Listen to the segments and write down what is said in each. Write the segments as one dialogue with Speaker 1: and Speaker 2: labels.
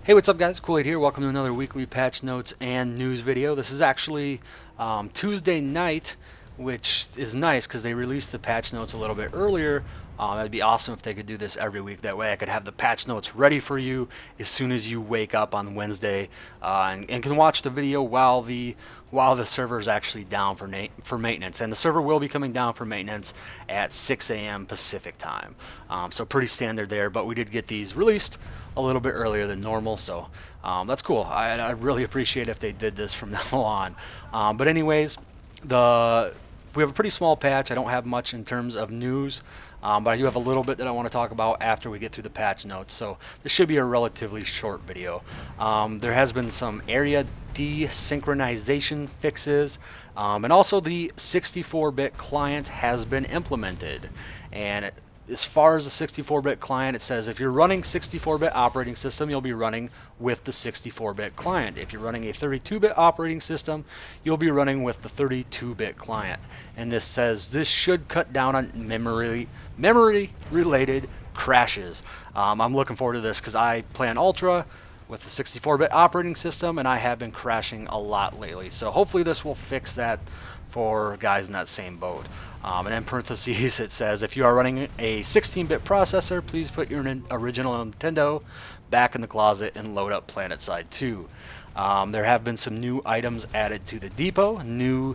Speaker 1: Hey, what's up guys? Kool-Aid here. Welcome to another weekly patch notes and news video. This is actually Tuesday night, which is nice because they released the patch notes a little bit earlier. It'd be awesome if they could do this every week. That way I could have the patch notes ready for you as soon as you wake up on Wednesday and can watch the video while the server is actually down for maintenance. And the server will be coming down for maintenance at 6 a.m. Pacific time. So pretty standard there, but we did get these released a little bit earlier than normal, so that's cool. I really appreciate if they did this from now on. But anyways, we have a pretty small patch. I don't have much in terms of news, but I do have a little bit that I want to talk about after we get through the patch notes. So this should be a relatively short video. There has been some area desynchronization fixes, and also the 64-bit client has been implemented. And as far as the 64-bit client, it says if you're running 64-bit operating system, you'll be running with the 64-bit client. If you're running a 32-bit operating system, you'll be running with the 32-bit client. And this says this should cut down on memory-related crashes. I'm looking forward to this because I play on Ultra with the 64-bit operating system, and I have been crashing a lot lately. So hopefully this will fix that for guys in that same boat. And in parentheses it says if you are running a 16-bit processor, please put your original Nintendo back in the closet and load up Planetside 2. There have been some new items added to the depot. New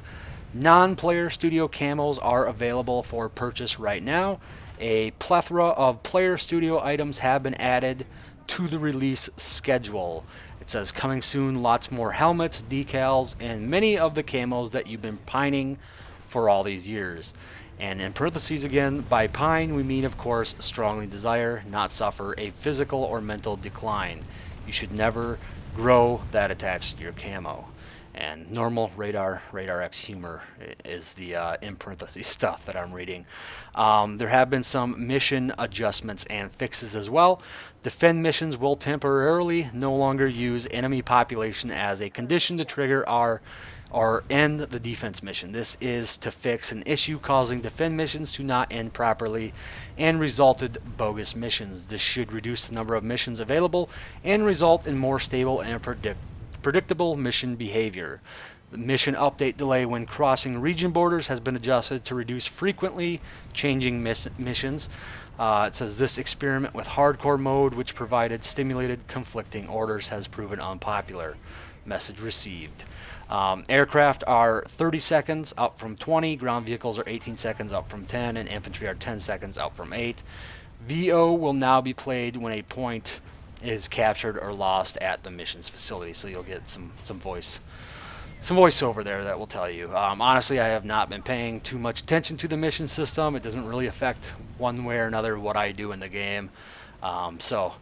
Speaker 1: non-player studio camos are available for purchase right now. A plethora of player studio items have been added to the release schedule. It says coming soon, lots more helmets, decals, and many of the camos that you've been pining for all these years. And in parentheses again, by pine we mean, of course, strongly desire, not suffer a physical or mental decline. You should never grow that attached to your camo. And normal radar X humor is the in parentheses stuff that I'm reading. There have been some mission adjustments and fixes as well. Defend missions will temporarily no longer use enemy population as a condition to trigger or end the defense mission. This is to fix an issue causing defend missions to not end properly and resulted bogus missions. This should reduce the number of missions available and result in more stable and predictable mission behavior. The mission update delay when crossing region borders has been adjusted to reduce frequently changing missions. It says this experiment with hardcore mode, which provided stimulated conflicting orders, has proven unpopular. Message received. Aircraft are 30 seconds up from 20, ground vehicles are 18 seconds up from 10, and infantry are 10 seconds up from 8. VO will now be played when a point is captured or lost at the missions facility, so you'll get some voiceover there that will tell you. Honestly, I have not been paying too much attention to the mission system. It doesn't really affect one way or another what I do in the game. So,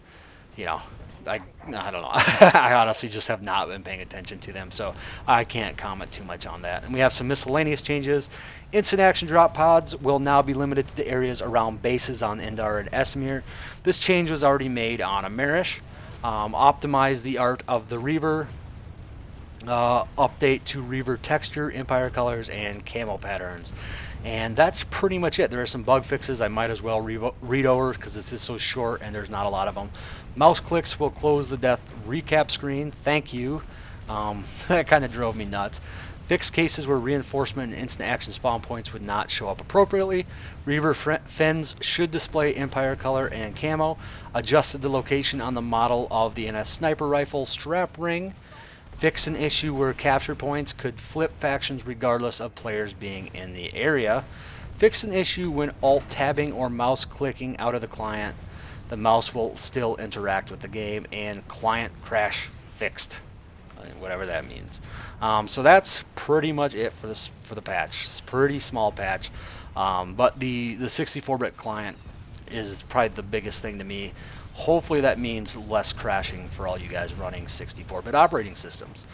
Speaker 1: you know, I don't know. I honestly just have not been paying attention to them, so I can't comment too much on that. And we have some miscellaneous changes. Instant action drop pods will now be limited to the areas around bases on Endar and Esmir. This change was already made on Amerish. Optimize the art of the Reaver. Update to Reaver texture, empire colors, and camo patterns. And that's pretty much it. There are some bug fixes I might as well read over because this is so short and there's not a lot of them. Mouse clicks will close the death recap screen. Thank you. That kind of drove me nuts. Fixed cases where reinforcement and instant action spawn points would not show up appropriately. Reaver fins should display empire color and camo. Adjusted the location on the model of the NS sniper rifle strap ring. Fix an issue where capture points could flip factions regardless of players being in the area. Fix an issue when alt-tabbing or mouse clicking out of the client. The mouse will still interact with the game, and client crash fixed. Whatever that means. So that's pretty much it for the patch. It's a pretty small patch, but the 64-bit client is probably the biggest thing to me. Hopefully that means less crashing for all you guys running 64-bit operating systems.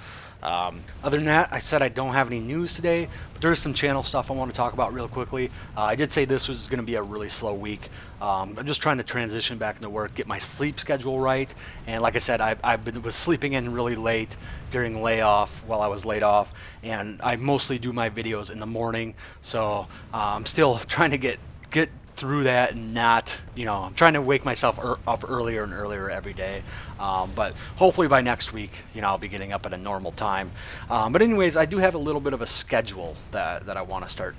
Speaker 1: Other than that, I said I don't have any news today, but there's some channel stuff I want to talk about real quickly. I did say this was going to be a really slow week. I'm just trying to transition back into work, get my sleep schedule right, and like I said, I was sleeping in really late during layoff while I was laid off, and I mostly do my videos in the morning, so I'm still trying to get through that and not, I'm trying to wake myself up earlier and earlier every day. But hopefully by next week, I'll be getting up at a normal time. But anyways, I do have a little bit of a schedule that I want to start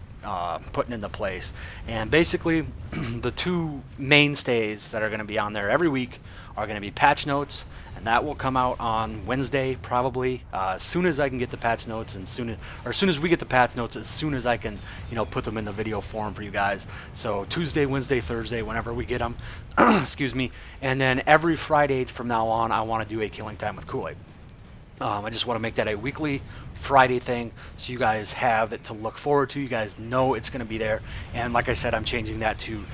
Speaker 1: putting into place. And basically, the two mainstays that are going to be on there every week are going to be patch notes, and that will come out on Wednesday probably, as soon as I can get the patch notes, and as soon as we get the patch notes, as soon as I can put them in the video form for you guys. So Tuesday, Wednesday, Thursday, whenever we get them. Excuse me. And then every Friday from now on, I want to do a Killing Time with Kool-Aid. I just want to make that a weekly Friday thing, so you guys have it to look forward to. You guys know it's going to be there. And like I said, I'm changing that to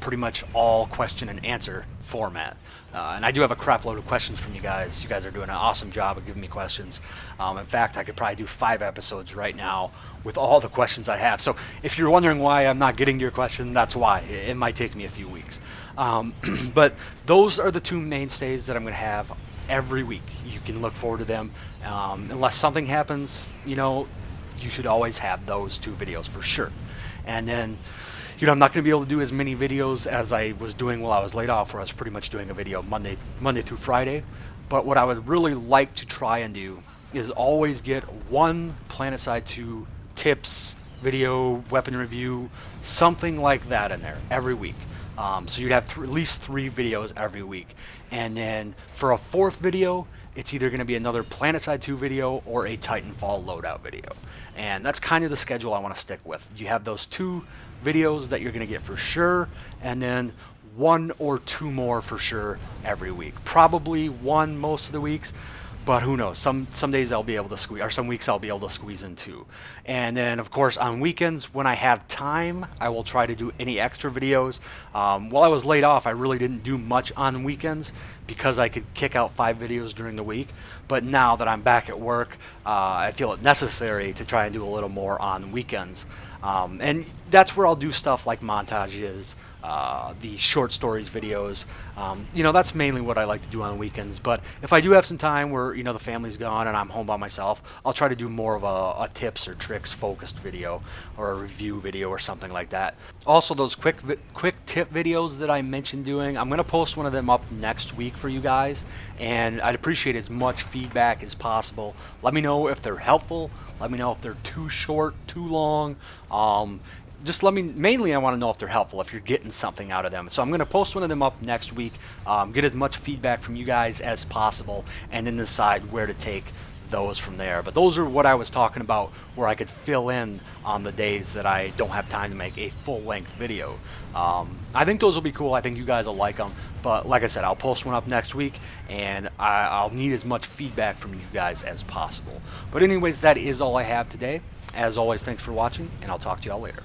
Speaker 1: pretty much all question and answer format. And I do have a crap load of questions from you guys. You guys are doing an awesome job of giving me questions. In fact, I could probably do 5 episodes right now with all the questions I have. So if you're wondering why I'm not getting to your question, that's why. It might take me a few weeks. But those are the two mainstays that I'm going to have every week. You can look forward to them. Unless something happens, you should always have those 2 videos for sure. And then, I'm not going to be able to do as many videos as I was doing while I was laid off, where I was pretty much doing a video Monday through Friday. But what I would really like to try and do is always get one Planetside 2 tips video, weapon review, something like that in there every week. So you'd have at least 3 videos every week. And then for a 4th video, it's either going to be another Planetside 2 video or a Titanfall loadout video. And that's kind of the schedule I want to stick with. You have those 2 videos that you're going to get for sure, and then 1 or 2 more for sure every week. Probably 1 most of the weeks, but who knows? Some days I'll be able to squeeze, or some weeks I'll be able to squeeze in 2. And then of course on weekends, when I have time, I will try to do any extra videos. While I was laid off, I really didn't do much on weekends because I could kick out 5 videos during the week. But now that I'm back at work, I feel it necessary to try and do a little more on weekends. And that's where I'll do stuff like montages, the short stories videos. That's mainly what I like to do on weekends. But if I do have some time where the family's gone and I'm home by myself, I'll try to do more of a tips or tricks focused video, or a review video or something like that. Also, those quick tip videos that I mentioned doing, I'm going to post one of them up next week for you guys, and I'd appreciate as much feedback as possible. Let me know if they're helpful. Let me know if they're too short, too long. Just let me, mainly I want to know if they're helpful, if you're getting something out of them. So I'm going to post one of them up next week, get as much feedback from you guys as possible, and then decide where to take those from there. But those are what I was talking about, where I could fill in on the days that I don't have time to make a full-length video. I think those will be cool. I think you guys will like them. But like I said, I'll post one up next week, and I'll need as much feedback from you guys as possible. But anyways, that is all I have today. As always, thanks for watching, and I'll talk to y'all later.